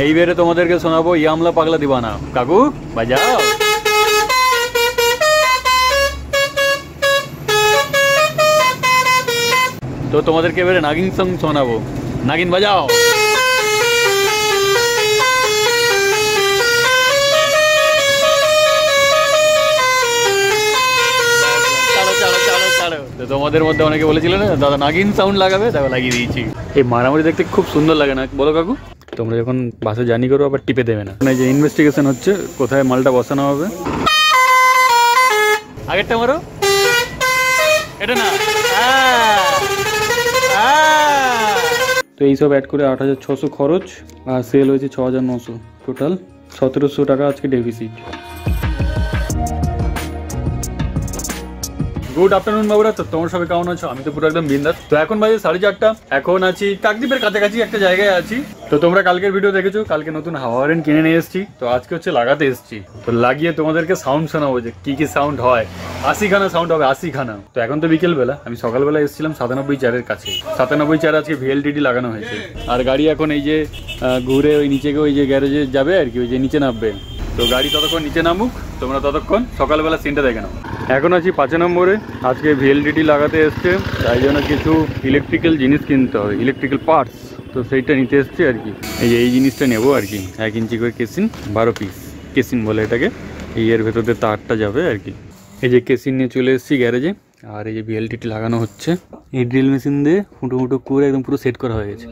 এইবারে তোমাদেরকে শোনাবো ইয়ামলা পাগলা দিবানা। কাকু বাজাও। তো তোমাদেরকে এবারে নাগিন সং শোনাবো। নাগিন বাজাও। তোমাদের মধ্যে অনেকে বলেছিল না দাদা নাগিন সাউন্ড লাগাবে, তারপর লাগিয়ে দিয়েছি। এই মারামারি দেখতে খুব সুন্দর লাগে না বলো কাকু? তোমরা যখন বাসে জার্নি করো আবার টিপে দেবে না। এই যে ইনভেস্টিগেশন হচ্ছে কোথায় মালটা বসানো হবে। আগেরটা মারো, এটা না। তো এইসব অ্যাড করে ৮৬০০ খরচ আর সেল হয়েছে ৬৯০০, টোটাল ১৭০০ টাকা আজকে ডেফিসিট। গুড আফটারনুন বাবুরা। তো তোমরা সবাই কেমন আছো? আমি তো পুরো একদম বিন্দাস। তো এখন বাজে ৪:৩০। এখন আছি কাকদ্বীপের কাছাকাছি একটা জায়গায় আছি। তো তোমরা কালকের ভিডিও দেখেছো, কালকে নতুন হাওয়া হর্ন কিনে নিয়ে এসেছি। তো আজকে হচ্ছে লাগাতে এসেছি। তো লাগিয়ে তোমাদেরকে সাউন্ড শোনাবো যে কি কি সাউন্ড হয়। ৮০খানা সাউন্ড হবে, ৮০খানা। তো এখন তো বিকেলবেলা, আমি সকালবেলা এসেছিলাম ৯৭ কাছে। ৯৭ আজকে VLTD লাগানো হয়েছে। আর গাড়ি এখন এই যে ঘুরে ওই নিচে ওই যে গ্যারেজে যাবে আর কি, ওই যে নিচে নামবে। তো গাড়ি ততক্ষণ নিচে নামুক, তোমরা ততক্ষণ সকালবেলা সিনটা দেখে নাও। এখন আছি ৫ নম্বরে। আজকে VLTD লাগাতে এসছে, তাই জন্য কিছু ইলেকট্রিক্যাল জিনিস কিনতে হবে, ইলেকট্রিক্যাল পার্টস। তো সেইটা নিতে এসছে আর কি। এই জিনিসটা নেবো আর কি। ১ ইঞ্চি করে কেসিন, ১২ পিস কেসিন বলে এটাকে। এর ভেতর দিয়ে তারটা যাবে আর কি। এই যে কেসিন নিয়ে চলে এসেছি গ্যারেজে। আর এই যে VLTD লাগানো হচ্ছে, এই ড্রিল মেশিন দিয়ে ফুটো ফুটো করে একদম পুরো সেট করা হয়ে গেছে।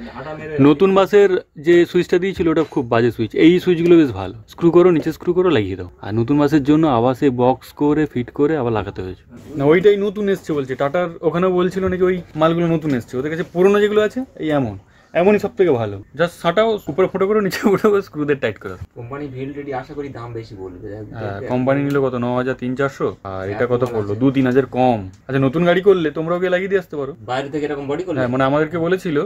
নতুন বাসের যে সুইচটা দিয়েছিল ওটা খুব বাজে সুইচ, এই সুইচগুলো বেশ ভালো। স্ক্রু করো, নিচে স্ক্রু করো, লাগিয়ে দাও। আর নতুন বাসের জন্য আবার সে বক্স করে ফিট করে আবার লাগাতে হয়েছে। না ওইটাই নতুন এসছে বলছে, টাটার ওখানে বলছিল নাকি ওই মালগুলো নতুন এসছে। ওদের কাছে পুরোনো যেগুলো আছে এই এমনই সব থেকে ভালো। জাস্ট সাটাও, উপরে ফুটো করে, নিচে ফুটো করে, স্ক্রুদের টাইট করো। কোম্পানি VLTD আশা করি দাম বেশি বলবে। হ্যাঁ, কোম্পানি নিল কত ৯৩০০, আর এটা কত পড়লো ২-৩ হাজার কম। আচ্ছা, নতুন গাড়ি করলে তোমরাও গিয়ে লাগিয়ে দিয়ে আসতে পারো বাইরে থেকে এরকম বডি করলে। হ্যাঁ, মানে আমাদেরকে বলেছিল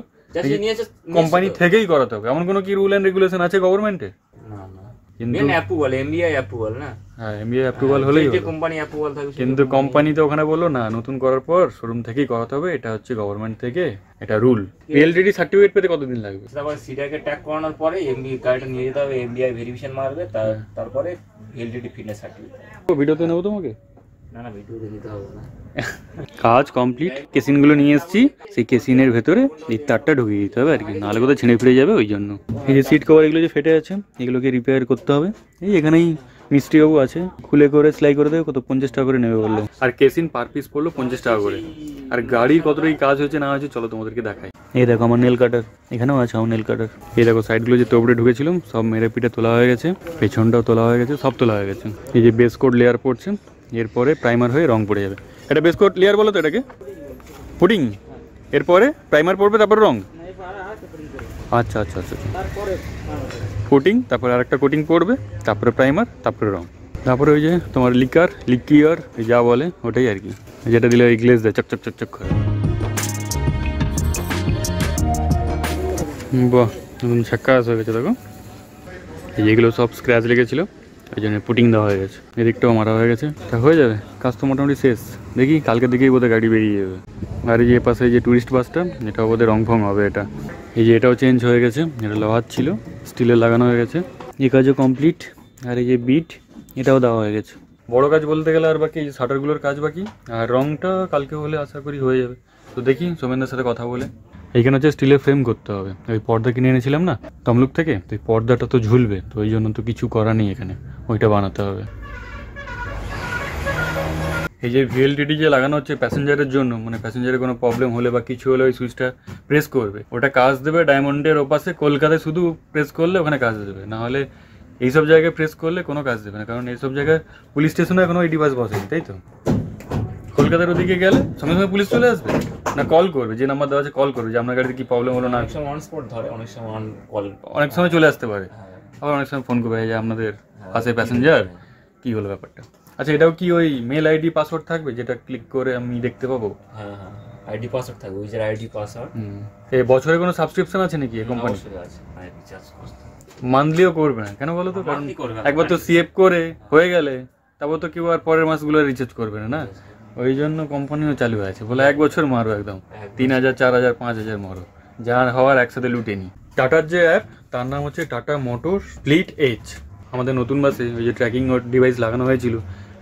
কোম্পানি থেকেই করাতে হবে। এমন কোনো কি রুল এন্ড রেগুলেশন আছে গভর্নমেন্টে? না না, কিন্তু অ্যাপ্রুভাল, MBI অ্যাপ্রুভাল না। হ্যাঁ, MBI অ্যাপ্রুভাল হলেই হলো। কোম্পানি অ্যাপ্রুভাল থাকবে, কিন্তু কোম্পানি তো ওখানে বললো না, নতুন করার পর শোরুম থেকেই করাতে হবে। এটা হচ্ছে গভর্নমেন্ট থেকে এটা রুল। VLTD সার্টিফিকেট পেতে কতদিন লাগবে? তারপর সিটাকে ট্যাগ করানোর পরে গাড়িটা নিয়ে যেতে হবে, MBI ভেরিফিকেশন মারবে, তারপরে VLTD ফিটনেস সার্টিফিকেট। ভিডিওতে নেবো তোমাকে? না না, ভিডিওতে নিতে হবে না। কাজ কমপ্লিট। কেসিনগুলো নিয়ে এসেছি, সেই কেসিনের ভেতরে এই তারটা ঢুকিয়ে দিতে হবে আর কি, নাহলে কোথাও ছিঁড়ে ফিরে যাবে। ওই জন্য এই যে সিট কভার এগুলো যে ফেটে আছে, এগুলোকে রিপেয়ার করতে হবে। এই এখানেই মিস্ত্রিবাবু আছে, খুলে করে সেলাই করে দেবে। কত ৫০ টাকা করে নেবে বললো। আর কেসিন পার পিস পড়লো ৫০ টাকা করে। আর গাড়ির কতটা কাজ হয়েছে না হয়েছে চলো তোমাদেরকে দেখাই। এই দেখো আমার নেল কাটার, এখানেও আছে আমার নেল কাটার। এই দেখো সাইডগুলো যে তোবড়ে ঢুকেছিলাম সব মেরে পিঠে তোলা হয়ে গেছে, পেছনটাও তোলা হয়ে গেছে, সব তোলা হয়ে গেছে। এই যে বেস কোট লেয়ার পড়ছে, এরপরে প্রাইমার হয়ে রং পড়ে যাবে। এটা বেস কোট লেয়ার বলো তো এটাকে, পুটিং। এরপরে প্রাইমার পড়বে, তারপরে রং। আচ্ছা আচ্ছা আচ্ছা, কোটিং, তারপরে আরেকটা কোটিং পড়বে, তারপরে প্রাইমার, তারপরে রং, তারপরে ওই যে তোমার লিকিয়ার যা বলে ওটাই আর কি, যেটা দিলে ওই গ্লেজ দেয় চকচক চকচক করে। বাহ, নতুন ছাক্কাস হয়ে গেছে দেখো। এইগুলো সব স্ক্র্যাচ লেগেছিলো, ওই জন্য পুটিং দেওয়া হয়ে গেছে। এদিকটাও মারা হয়ে গেছে। তা হয়ে যাবে, কাজ তো মোটামুটি শেষ। দেখি কালকের দিকেই বোধহয় গাড়ি বেরিয়ে যাবে। আর এই যে পাশে যে ট্যুরিস্ট বাসটা, এটাও বোধহয় রং ফং হবে। এটা এই যে এটাও চেঞ্জ হয়ে গেছে, এটা লোহার ছিল, স্টিলের লাগানো হয়ে গেছে। এই কাজও কমপ্লিট। আর এই যে বিট, এটাও দেওয়া হয়ে গেছে। বড় কাজ বলতে গেলে আর বাকি এই যে শাটারগুলোর কাজ বাকি। আর রংটা কালকে হলে আশা করি হয়ে যাবে। তো দেখি সোমেনদার সাথে কথা বলে। এইখানে হচ্ছে স্টিলের ফ্রেম করতে হবে। ওই পর্দা কিনে এনেছিলাম না তমলুক থেকে, তো ওই পর্দাটা তো ঝুলবে, তো ওই জন্য তো কিছু করা নেই এখানে, ওইটা বানাতে হবে। এই যে VLTD যে লাগানো হচ্ছে প্যাসেঞ্জারের জন্য, মানে প্যাসেঞ্জারের কোনো প্রবলেম হলে বা কিছু হলে ওই সুইচটা প্রেস করবে, ওটা কাজ দেবে ডায়মন্ডের ওপাশে। কলকাতায় শুধু প্রেস করলে ওখানে কাজ দেবে, না হলে এইসব জায়গায় প্রেস করলে কোনো কাজ দেবে না। কারণ এইসব জায়গায় পুলিশ স্টেশনে এখনো এই ডিভাইস বসেনি, তাই তো। কলকাতার ওদিকে গেলে সঙ্গে সঙ্গে পুলিশ চলে আসবে, না কল করবে, যে নাম্বার দেওয়া আছে কল করবে যে আপনার গাড়িতে কি প্রবলেম হলো না। অনেক সময় চলে আসতে পারে, আবার অনেক সময় ফোন করবে যে আপনাদের পাশে প্যাসেঞ্জার, কি হলো ব্যাপারটা। আচ্ছা, এটাও কি ওই মেল আইডি পাসওয়ার্ড থাকবে যেটা ক্লিক করে আমি দেখতে পাবো? হ্যাঁ হ্যাঁ, আইডি পাসওয়ার্ড থাকবে, ইউজার আইডি পাসওয়ার্ড। এই বছরে কোনো সাবস্ক্রিপশন আছে নাকি এই কোম্পানি? মান্থলিও করবে না কেন বলো তো? কারণ একবার তো সিএফ করে হয়ে গেলে তারপর তো কেউ আর পরের মাসগুলো রিচার্জ করবে না। ওই জন্য কোম্পানিও চালু আছে, বলে 1 বছর মারো, একদম 3000, 4000, 5000 মারো, যা হওয়ার একসাথে লুটে নি। টাটার যে অ্যাপ তার নাম হচ্ছে টাটা মোটর স্প্লিট এজ। আমাদের নতুন বাসে ওই যে ট্র্যাকিং ডিভাইস লাগানো হয়েছিল,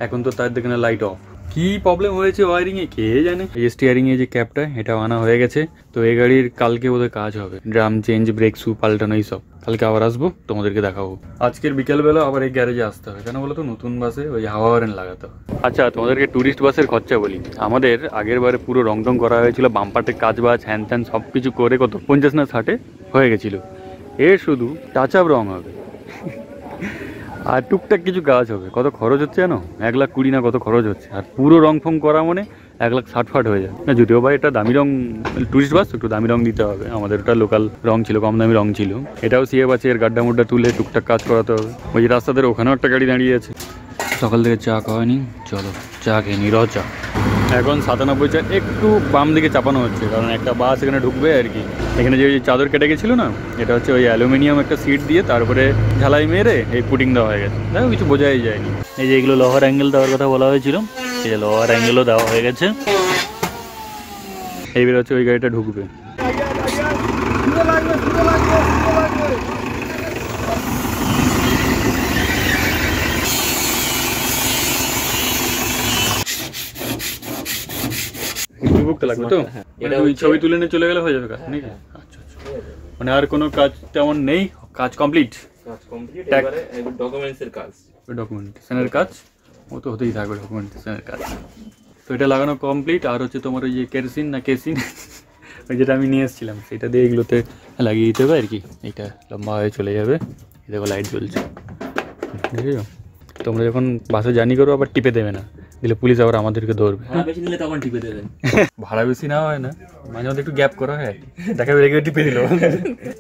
এখন তো তার দেখে লাইট অফ। কি প্রবলেম হয়েছে ওয়ারিংয়ে কে জানে। এই স্টিয়ারিংয়ে যে ক্যাপটা এটাও আনা হয়ে গেছে। তো এই গাড়ির কালকে ওদের কাজ হবে, ড্রাম চেঞ্জ, ব্রেক শু পাল্টানো এইসব। কালকে আবার আসবো, তোমাদেরকে দেখাবো। আজকের বিকেলবেলা আবার এই গ্যারেজে আসতে হবে, কেন বলো তো? নতুন বাসে ওই হাওয়া হরেন লাগাতে হবে। আচ্ছা, তোমাদেরকে ট্যুরিস্ট বাসের খরচা বলি। আমাদের আগের বারে পুরো রং টং করা হয়েছিল, বাম্পারটে কাজ বাজ হ্যান ত্যান সব কিছু করে কত 50 না 60 হয়ে গেছিল। এর শুধু টাচ আপ রং হবে আর টুকটাক কিছু কাজ হবে। কত খরচ হচ্ছে জানো? 1,20,000 না কত খরচ হচ্ছে। আর পুরো রং ফং করা মানে 1,60,000 হয়ে যায় না। যদিও ভাই এটা দামি রং, টুরিস্ট বাস একটু দামি রং দিতে হবে। আমাদের ওটা লোকাল রং ছিল, কম দামি রং ছিল। এটাও সিএফ আছে, এর গাড্ডা মুড্ডা তুলে টুকটাক কাজ করাতে হবে। ওই যে রাস্তাদের ওখানেও একটা গাড়ি দাঁড়িয়ে আছে। সকাল থেকে চা খাওয়ানি, চলো চা খেয়ে নি। চা এখন 97 চা একটু বাম দিকে চাপানো হচ্ছে, কারণ একটা বাস এখানে ঢুকবে আর কি। এখানে যে চাদর কেটে গেছিলো না, এটা হচ্ছে ওই অ্যালুমিনিয়াম একটা সিট দিয়ে তারপরে ঝালাই মেরে এই পুটিং দেওয়া হয়ে গেছে। দেখো কিছু বোঝাই যায়নি। এই যে এগুলো লোহার অ্যাঙ্গেল দেওয়ার কথা বলা হয়েছিল, এই যে লোহার অ্যাঙ্গেলও দেওয়া হয়ে গেছে। এইবার হচ্ছে ওই গাড়িটা ঢুকবে। লাগবে তো, ছবি তুলে নিয়ে চলে গেলে হয়ে যাবে কাজ নাকি? আচ্ছা আচ্ছা, মানে আর কোনো কাজ তেমন নেই, কাজ কমপ্লিট। ডকুমেন্টসের কাজ, ডকুমেন্টেশনের কাজ ও তো হতেই থাকবে, ডকুমেন্টেশনের কাজ। তো এটা লাগানো কমপ্লিট। আর হচ্ছে তোমার ওই যে কেরোসিন না কেসিন ওই যেটা আমি নিয়ে এসেছিলাম, সেটা দিয়ে এগুলোতে লাগিয়ে দিতে হবে আর কি। এইটা লম্বা হয়ে চলে যাবে। দেখো লাইট জ্বলছে, বুঝেছো? তোমরা যখন বাসে জার্নি করো আবার টিপে দেবে না, দিলে পুলিশ আবার আমাদেরকে ধরবে। বেশি দিলে তখন টিপে দেবেন। ভাড়া বেশি না হয় না, মাঝে মধ্যে একটু গ্যাপ করা হয়, দেখা রেখে টিপে দিল।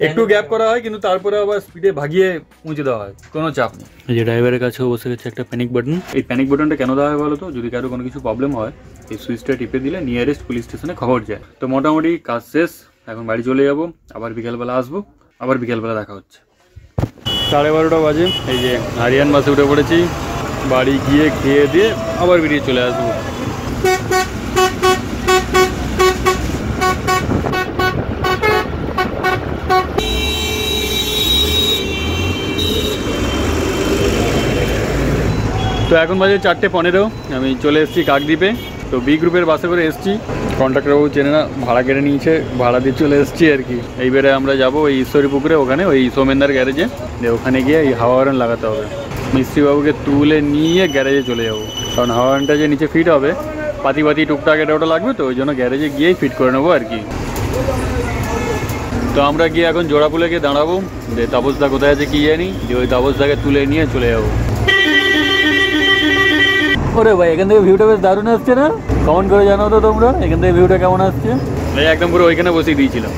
একটু গ্যাপ করা হয়, কিন্তু তারপরে আবার স্পিডে ভাগিয়ে পৌঁছে দেওয়া হয়, কোনো চাপ নেই। এই যে ড্রাইভারের কাছে বসে গেছে একটা প্যানিক বাটন। এই প্যানিক বাটনটা কেন দেওয়া হয় বলো তো? যদি কারো কোনো কিছু প্রবলেম হয়, এই সুইচটা টিপে দিলে নিয়ারেস্ট পুলিশ স্টেশনে খবর যায়। তো মোটামুটি কাজ শেষ, এখন বাড়ি চলে যাবো। আবার বিকেলবেলা আসবো, আবার বিকেলবেলা দেখা হচ্ছে। 12:30 বাজে। এই যে আরিয়ান বাসে উঠে পড়েছি, বাড়ি গিয়ে খেয়ে দিয়ে আবার বেরিয়ে চলে আসবো। তো এখন বাজে 4:15, আমি চলে এসেছি কাকদ্বীপে। তো বি গ্রুপের বাসে করে এসেছি, কন্ট্রাক্টরবাবু চেনে না, ভাড়া কেটে নিয়েছে, ভাড়া দিয়ে চলে এসেছি আর কি। এইবারে আমরা যাবো ওই ঈশ্বরী পুকুরে, ওখানে ওই সোমেনদার গ্যারেজে, ওখানে গিয়ে এই হাওয়া হর্ন লাগাতে হবে। মিস্ত্রিবাবুকে তুলে নিয়ে গ্যারেজে চলে যাবো, কারণ হাওয়া হর্নটা যে নিচে ফিট হবে, পাতি টুকটাক এটা ওটা লাগবে, তো ওই জন্য গ্যারেজে গিয়েই ফিট করে নেবো আর কি। তো আমরা গিয়ে এখন জোড়াপুলে গিয়ে দাঁড়াবো, যে তাপসদা কোথায় আছে কি জানি, যে ওই তাপসদাকে তুলে নিয়ে চলে যাবো। ওরে ভাই, এখান থেকে ভিউটা বেশ দারুণ আসছে না? কমেন্ট করে জানাও তো তোমরা, এখান থেকে ভিউটা কেমন আসছে। ভাই একদম পুরো ওইখানে বসিয়ে দিয়েছিলাম।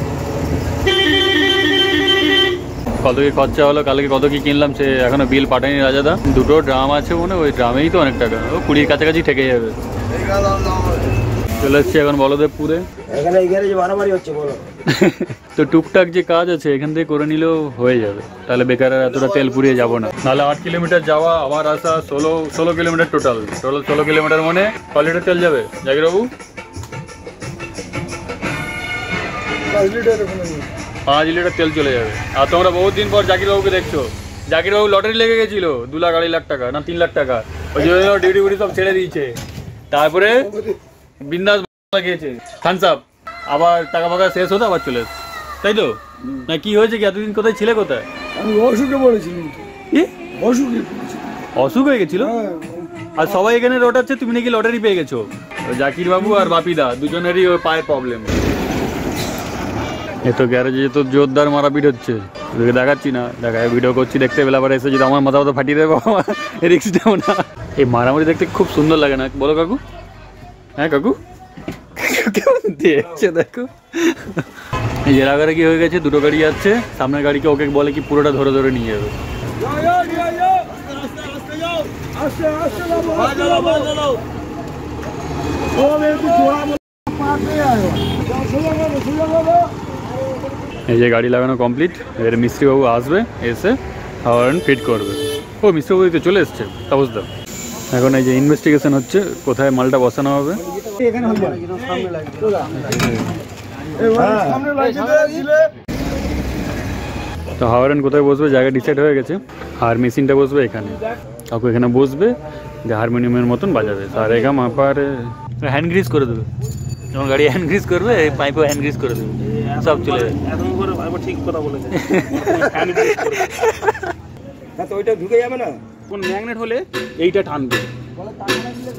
কত কি খরচা হলো, কালকে কত কি কিনলাম সে এখনো বিল পাঠায়নি রাজাদা। দুটো ড্রাম আছে মনে, ওই ড্রামেই তো অনেক টাকা, ও 20-র কাছাকাছি থেকে যাবে। চলে এসছি এখন বলদেবপুরে। তো টুকটাক যে কাজ আছে এখান থেকে করে নিলেও হয়ে যাবে, তাহলে বেকার এতটা তেল পুড়িয়ে যাবো না। নাহলে 8 কিলোমিটার যাওয়া আবার আসা, 16 কিলোমিটার টোটাল 16 কিলোমিটার মানে 5 লিটার তেল যাবে জাকিরবাবু। 5 লিটার তেল চলে যাবে। আর তোমরা বহুত দিন পর জাকিরবাবুকে দেখছো। জাকিরবাবু লটারি লেগে গেছিল 2,00,000-2.5 টাকা না 3 লাখ টাকা, ওই জন্য ডিউটি বুটি সব ছেড়ে দিয়েছে। তারপরে বিন্দাস লাগিয়েছে থামস আপ, আবার টাকা ফাঁকা শেষ হতো আবার চলে এসছে, তাই তো? না কি হয়েছে কি, এতদিন কোথায় ছিলে? কোথায়? আমি অসুখে পড়েছিলাম। কি অসুখে? অসুখ হয়ে গেছিল? আর সবাই এখানে রটাচ্ছে, তুমি নাকি লটারি পেয়ে গেছো। জাকির বাবু আর বাপিদা দুজনেরই ওই পায়ে প্রবলেম। এ তো গ্যারেজে তো জোরদার মারাপিট হচ্ছে, তোদেরকে দেখাচ্ছি না, দেখায় ভিডিও করছি, দেখতে পেলে আবার এসে যদি আমার মাথা ফাটিয়ে দেবো, রিস্ক দেবো না। এই মারামারি দেখতে খুব সুন্দর লাগে না বলো কাকু? হ্যাঁ কাকু, কেমন দেখছে দেখো। এই যে রাগারে কি হয়ে গেছে, দুটো গাড়ি যাচ্ছে, সামনের গাড়িকে ওকে বলে কি পুরোটা ধরে ধরে নিয়ে যাবে। এই যে গাড়ি লাগানো কমপ্লিট, এর মিস্ত্রিবাবু আসবে, এসে হর্ন ফিট করবে। ও মিস্ত্রিবাবু তো চলে এসছে তাপসদা। এখন এই যে ইনভেস্টিগেশন হচ্ছে, কোথায় মালটা বসানো হবে। তো হাওয়ারেন কোথায় বসবে জায়গা ডিসাইড হয়ে গেছে, আর মেশিনটা বসবে এখানে। কাকু এখানে বসবে, যে হারমোনিয়ামের মতন বাজাবে। আর এগা মাপার হ্যান্ড গ্রিজ করে দেবে, যখন গাড়ি হ্যান্ড গ্রিজ করবে পাইপও হ্যান্ড গ্রিজ করে দেবে, সব চলে যাবে। ঠিক কথা বলেছে। তো ওইটা ঢুকে যাবে না, কোন ম্যাগনেট হলে এইটা টানবে,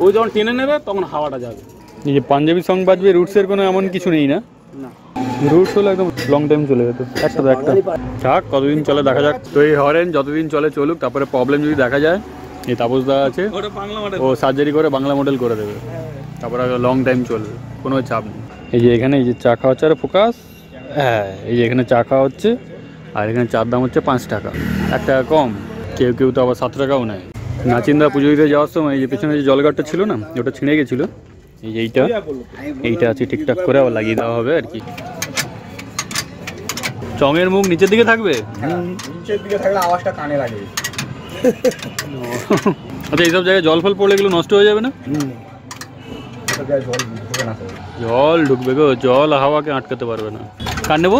ওই যখন টেনে নেবে তখন হাওয়াটা যাবে। এই যে পাঞ্জাবি সং বাজবে, রুটসের কোনো এমন কিছু নেই না? না, রুটস হলো একদম লং টাইম চলে যেত, একটা তো একটা থাক, কতদিন চলে দেখা যাক। তো এই হরেন যতদিন চলে চলুক, তারপরে প্রবলেম যদি দেখা যায়, এই তাপসদা আছে, ও সার্জারি করে বাংলা মডেল করে দেবে, তারপরে লং টাইম চলবে, কোনো চাপ নেই। এই যে এখানে এই যে চা খাওয়া হচ্ছে আর ফোকাস, হ্যাঁ এই যে এখানে চা খাওয়া হচ্ছে, আর এখানে চার দাম হচ্ছে 5 টাকা, 1 টাকা কম, কেউ কেউ তো আবার 7 টাকাও নেয়। নাচিন্দা পুজো দিতে যাওয়ার সময় এই যে পেছনে যে জলঘাটটা ছিল না, ওটা ছিঁড়ে গেছিলো, এই যে এইটা আছে ঠিকঠাক করে আবার লাগিয়ে দেওয়া হবে আর কি। চঙের মুখ নিচের দিকে থাকবে, নিচের দিকে থাকলে আওয়াজটা কানে লাগে। আচ্ছা এইসব জায়গায় জল ফল পড়লে এগুলো নষ্ট হয়ে যাবে না? জল ঢুকবে গো, জল হাওয়াকে আটকাতে পারবে না। কার নেবো?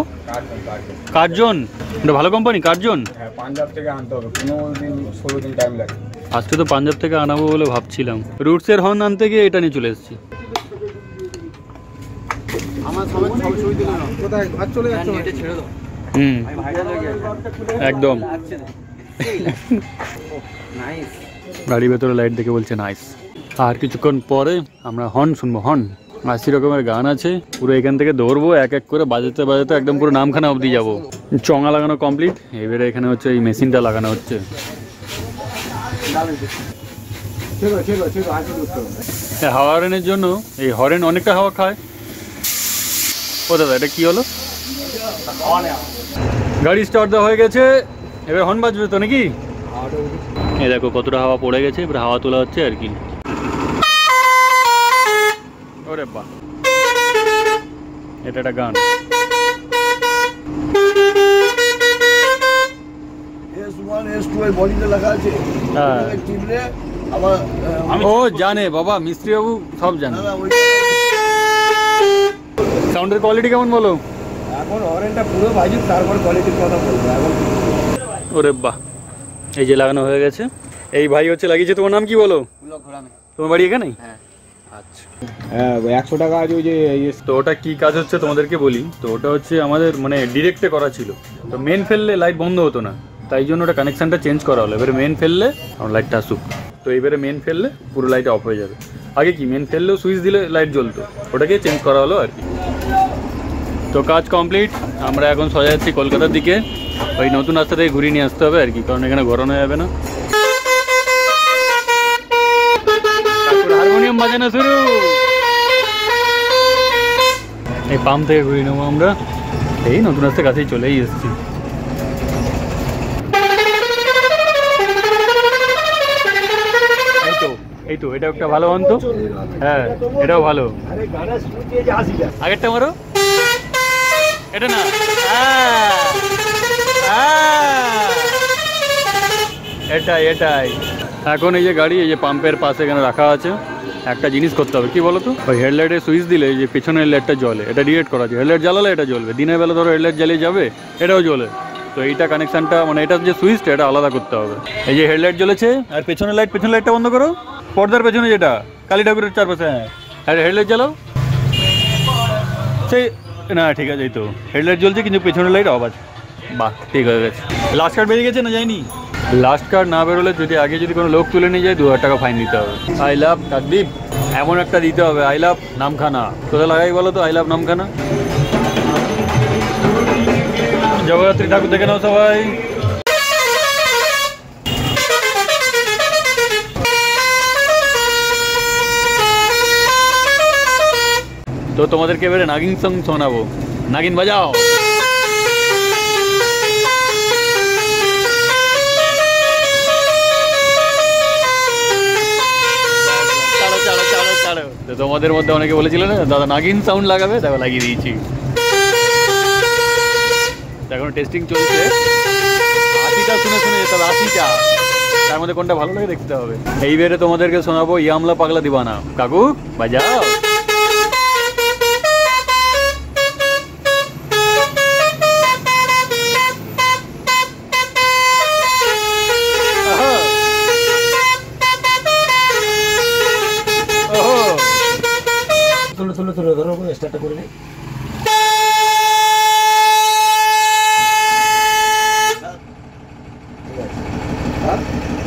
কার্জন, এটা ভালো কোম্পানি কার্জন। হ্যাঁ, পাঞ্জাব থেকে আনতে হবে, 15-16 দিন টাইম লাগে। আজকে তো পাঞ্জাব থেকে আনাবো বলে ভাবছিলাম, রুটসের হর্ন আনতে গিয়ে এটা নিয়ে চলে এসেছি। আমার সবাই সব ছবি দিল না, কোথায় ঘর চলে যাচ্ছে, এটা ছেড়ে দাও। একদম গাড়ির ভেতরে লাইট দেখে বলছে নাইস। আর কিছুক্ষণ পরে আমরা হর্ন শুনবো, হর্ন 80 রকমের গান আছে, পুরো এখান থেকে দৌড়বো, এক এক করে বাজাতে বাজাতে একদম পুরো নামখানা অবধি যাবো। চঙা লাগানো কমপ্লিট, এবারে এখানে হচ্ছে এই মেশিনটা লাগানো হচ্ছে। হাওয়ারেনের জন্য এই হরেন অনেকটা হাওয়া খায়। ও দাদা এটা কি হলো? গাড়ি স্টার্ট দেওয়া হয়ে গেছে, এবার হর্ন বাজবে তো নাকি? এই দেখো কতটা হাওয়া পড়ে গেছে, এবার হাওয়া তোলা হচ্ছে আর কি। ওরে বাহ, এটা একটা গান। ও জানে বাবা, মিস্ত্রি বাবু সব জানে। সাউন্ডের কোয়ালিটি কেমন বলো? এখন হরেনটা পুরো বাজুক, তারপর কোয়ালিটির কথা বলবো। এখন ওরে বাহ, এই যে লাগানো হয়ে গেছে। এই ভাই হচ্ছে লাগিয়েছে, তোমার নাম কি বলো? তোমার বাড়ি এখানেই? আচ্ছা হ্যাঁ, 100 টাকা আছে ওই যে। তো ওটা কি কাজ হচ্ছে তোমাদেরকে বলি। তো ওটা হচ্ছে আমাদের মানে ডিরেক্টে করা ছিল, তো মেন ফেললে লাইট বন্ধ হতো না, তাই জন্য ওটা কানেকশানটা চেঞ্জ করা হলো। এবারে মেন ফেললে আমার লাইটটা আসুক, তো এবারে মেন ফেললে পুরো লাইট অফ হয়ে যাবে। আগে কি মেন ফেললেও সুইচ দিলে লাইট জ্বলতো, ওটাকে চেঞ্জ করা হলো আর কি। তো কাজ কমপ্লিট, আমরা এখন সোজা যাচ্ছি কলকাতার দিকে। ওই নতুন রাস্তা থেকে ঘুরিয়ে নিয়ে আসতে হবে আর কি, কারণ এখানে ঘোরানো যাবে না। হারমোনিয়াম বাজানো শুরু, এই পাম্প থেকে ঘুরিয়ে নেবো আমরা। এই নতুন রাস্তার কাছেই চলেই এসেছি। এই তো এটা একটা ভালো হন তো, হ্যাঁ এটাও ভালো। আগেরটা মারো, এটা না, এটাই এটাই। এখন এই যে গাড়ি এই যে পাম্পের পাশে এখানে রাখা আছে, একটা জিনিস করতে হবে কি বলো তো, ওই হেডলাইটের সুইচ দিলে যে পেছনের হেডলাইটটা জ্বলে, এটা ডিরেক্ট করা আছে। হেডলাইট জ্বালালে এটা জ্বলবে, দিনের বেলা ধরো হেডলাইট জ্বালিয়ে যাবে, এটাও জ্বলে। তো এইটা কানেকশানটা মানে এটার যে সুইচটা এটা আলাদা করতে হবে। এই যে হেডলাইট জ্বলেছে, আর পেছনের লাইট, পেছনের লাইটটা বন্ধ করো, পর্দার পেছনে যেটা কালী ঠাকুরের চারপাশে, হ্যাঁ আর হেডলাইট জ্বালাও। সেই না ঠিক আছে, এই তো হেডলাইট জ্বলছে কিন্তু পেছনের লাইট অফ আছে। বাহ ঠিক হয়ে গেছে। লাস্ট কার্ড বেরিয়ে গেছে না যায়নি? লাস্ট কার্ড না বেরোলে যদি আগে যদি কোনো লোক তুলে নিয়ে যায় 2000 টাকা ফাইন দিতে হবে। আই লাভ কাকদ্বীপ এমন একটা দিতে হবে, আই লাভ নামখানা। কোথায় লাগাই বলো তো, আই লাভ নামখানা। জগদ্ধাত্রী ঠাকুর দেখে নাও সবাই। তো তোমাদেরকে এবারে নাগিন সং শোনাবো, নাগিন বাজাও। তো তোমাদের মধ্যে অনেকে বলেছিল না দাদা নাগিন সাউন্ড লাগাবে, দেখো লাগিয়ে দিয়েছি। এখন টেস্টিং চলছে, 80টা শুনে শুনে যেতে হবে, 80টা, তার মধ্যে কোনটা ভালো লাগে দেখতে হবে। এইবারে তোমাদেরকে শোনাবো ইয়ামলা পাগলা দিবানা। কাকু বাজাও।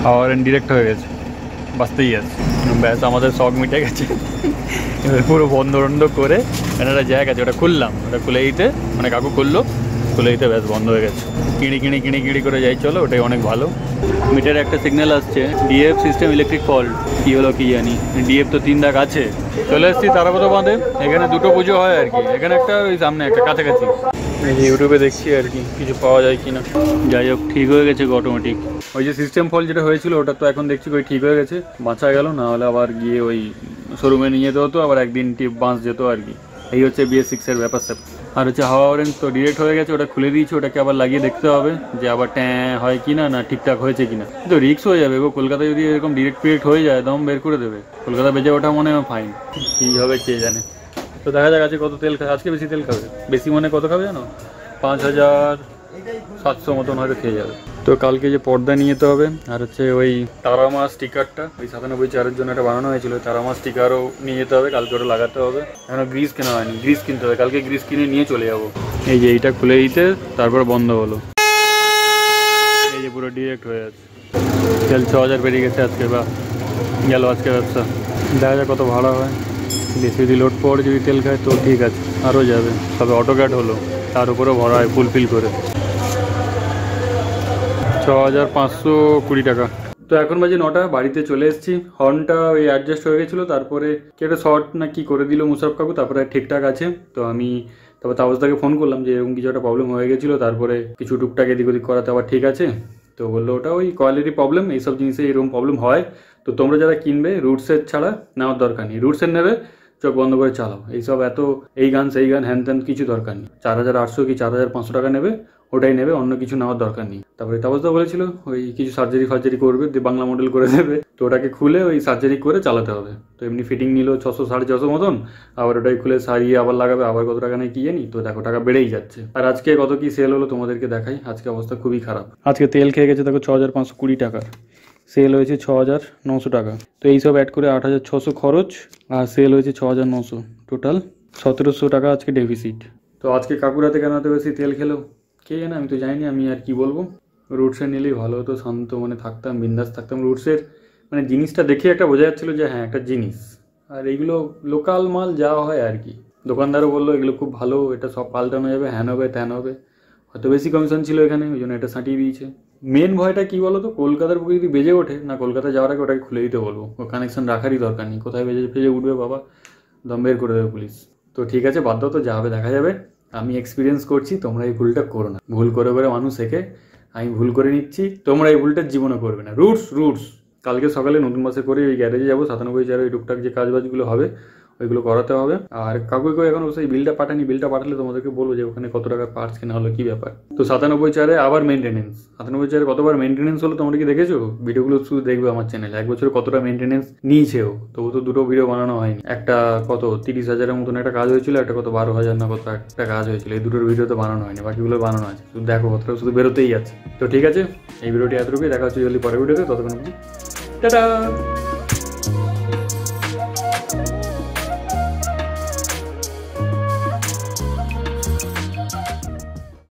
হাওয়া হরেন ডিরেক্ট হয়ে গেছে, বাঁচতেই আছে। ব্যাস আমাদের শখ মিটে গেছে। এবার পুরো বন্ধ বন্ধ করে একটা জায়গা আছে ওটা খুললাম, ওটা খুলে দিতে মানে কাকু খুললো, খুলে দিতে ব্যাস বন্ধ হয়ে গেছে। কিড়ি করে যাই চলো, ওটাই অনেক ভালো। মিটারে একটা সিগন্যাল আসছে ডিএফ সিস্টেম ইলেকট্রিক ফল্ট, কী হলো কি জানি। ডিএফ তো 3 দাগ আছে। চলে এসেছি তারাপদ বাঁধে, এখানে 2টো পুজো হয় আর কি, এখানে একটা ওই সামনে একটা কাছাকাছি। এই যে ইউটিউবে দেখছি আর কি কিছু পাওয়া যায় কিনা। যাই হোক ঠিক হয়ে গেছে অটোমেটিক। ওই যে সিস্টেম ফল্ট যেটা হয়েছিল ওটা তো এখন দেখছি ওই ঠিক হয়ে গেছে, বাঁচা গেল, না হলে আবার গিয়ে ওই শোরুমে নিয়ে যেতে হতো, আবার একদিন টিপ বাঁচ যেত আর কি। এই হচ্ছে BS6-এর ব্যাপার স্যাপ। আর হচ্ছে হাওয়া অরেঞ্জ তো ডিরেক্ট হয়ে গেছে, ওটা খুলে দিয়েছি, ওটাকে আবার লাগিয়ে দেখতে হবে যে আবার হয় কিনা, না ঠিকঠাক হয়েছে কিনা। তো রিক্স হয়ে যাবে গো, কলকাতায় যদি এরকম ডিরেক্ট হয়ে যায় দম বের করে দেবে। কলকাতা বেজে ওঠা মনে হয় ফাইন, কী হবে কে জানে। তো দেখা যাক আজকে কত তেল খাবে, আজকে বেশি তেল খাবে, বেশি মনে কত খাবে জানো, 5700 মতন হয়তো খেয়ে যাবে। তো কালকে যে পর্দা নিয়ে যেতে হবে, আর হচ্ছে ওই তারামা স্টিকারটা ওই 97 জন্য একটা বানানো হয়েছিল, তারামা স্টিকারও নিয়ে যেতে হবে, কালকে ওটা লাগাতে হবে। এখন গ্রিস কেনা হয়নি, গ্রিস কিনতে হবে, কালকে গ্রিস কিনে নিয়ে চলে যাবো। এই যে এইটা খুলে দিতে তারপর বন্ধ হলো, এই যে পুরো ডিরেক্ট হয়ে যাচ্ছে। তেল 6000 বেরিয়ে গেছে আজকে, বা গেল আজকে ব্যবসা। দেখা যাক কত ভাড়া হয়, বেশি যদি লোড পড়ে যদি তেল খায় তো ঠিক আছে, আরও যাবে। তবে অটোক্যাট হলো, তার উপরেও ভরা হয় ফুলফিল করে, 6520 টাকা। তো এখন বাজে 9টা, বাড়িতে চলে এসেছি। হর্নটা ওই অ্যাডজাস্ট হয়ে গেছিলো, তারপরে কি একটা শর্ট না কি করে দিল মুশারফ কাকু, তারপরে ঠিকঠাক আছে। তো আমি তারপর তাপসদাকে ফোন করলাম যে এরকম কিছু একটা প্রবলেম হয়ে গেছিলো, তারপরে কিছু টুকটাক এদিক ওদিক করাতে আবার ঠিক আছে। তো বললো ওটা ওই কোয়ালিটি প্রবলেম, এইসব জিনিসে এরকম প্রবলেম হয়। তো তোমরা যারা কিনবে রুটসের ছাড়া নেওয়ার দরকার নেই, রুটসের নেবে চোখ বন্ধ করে চালাও, এইসব এত এই গান সেই গান হ্যান ত্যান কিছু দরকার নেই। 4800 কি 4500 টাকা নেবে, ওটাই নেবে, অন্য কিছু নেওয়ার দরকার নেই। তারপরে তাপসদা বলেছিল ওই কিছু সার্জারি করবে, বাংলা মডেল করে দেবে, তো ওটাকে খুলে ওই সার্জারি করে চালাতে হবে। তো এমনি ফিটিং নিল 600 650 মতন, আবার ওটাই খুলে সারিয়ে আবার লাগাবে, আবার কত টাকা নেই কি জানি। তো দেখো টাকা বেড়েই যাচ্ছে। আর আজকে কত কি সেল হলো তোমাদেরকে দেখাই, আজকে অবস্থা খুবই খারাপ। আজকে তেল খেয়ে গেছে দেখো 6520 টাকা, সেল হয়েছে 6900 টাকা। তো এইসব অ্যাড করে 8600 খরচ, আর সেল হয়েছে 6900, টোটাল 1700 টাকা আজকে ডেফিসিট। তো আজকে কাকুরাতে কেন এত বেশি তেল খেলো কে জানে, আমি তো জানি, আমি আর কি বলবো। রুটসের নিলেই ভালো হতো, শান্ত মনে থাকতাম, বিন্দাস থাকতাম। রুটসের মানে জিনিসটা দেখে একটা বোঝা যাচ্ছিলো যে হ্যাঁ একটা জিনিস। আর এইগুলো লোকাল মাল যাওয়া হয় আর কি, দোকানদারও বললো এগুলো খুব ভালো, এটা সব পাল্টানো যাবে, হ্যান হবে ত্যান হবে। হয়তো বেশি কমিশন ছিল এখানে, ওই জন্য এটা সাঁটিয়ে দিয়েছে। মেন ভয়টা কী বলো তো, কলকাতার বুকে যদি বেজে ওঠে না, কলকাতা যাওয়ার আগে ওটাকে খুলে দিতে বলবো, ও কানেকশন রাখারই দরকার নেই। কোথায় বেজে উঠবে বাবা, দম বের করে দেবে পুলিশ। তো ঠিক আছে, বাধ্য তো যা হবে দেখা যাবে। আমি এক্সপিরিয়েন্স করছি, তোমরা এই ভুলটা করো না। ভুল করে মানুষ শেখে, আমি ভুল করে নিচ্ছি, তোমরা এই ভুলটা জীবনে করবে না। রুটস কালকে সকালে নতুন বাসে করে ওই গ্যারেজে যাবো, 97 ওই টুকটাক যে কাজবাজগুলো হবে ওইগুলো করাতে হবে। আর কাকুকে এখন সেই বিলটা পাঠানি, বিলটা পাঠালে তোমাদেরকে বলবো যে ওখানে কত টাকা পার্টস কেনা হলো, কী ব্যাপার। তো 97 আবার মেনটেনেন্স, 97 কতবার মেনটেনেন্স হলো তোমরা কি দেখেছো? ভিডিওগুলো শুধু দেখবে আমার চ্যানেলে, 1 বছরে কতটা মেনটেনেন্স নিয়েছেও। তবু তো 2টো ভিডিও বানানো হয়নি। একটা কত 30,000-এর মতন একটা কাজ হয়েছিল, একটা কত 12,000 না কত একটা কাজ হয়েছিল। এই 2টোর ভিডিও তো বানানো হয়নি, বাকিগুলো বানানো আছে। শুধু দেখো কতটা শুধু বেরোতেই আছে। তো ঠিক আছে, এই ভিডিওটি এতটুকুই, দেখা হচ্ছে জলদি পরের ভিডিওতে। ততক্ষণ টাটা।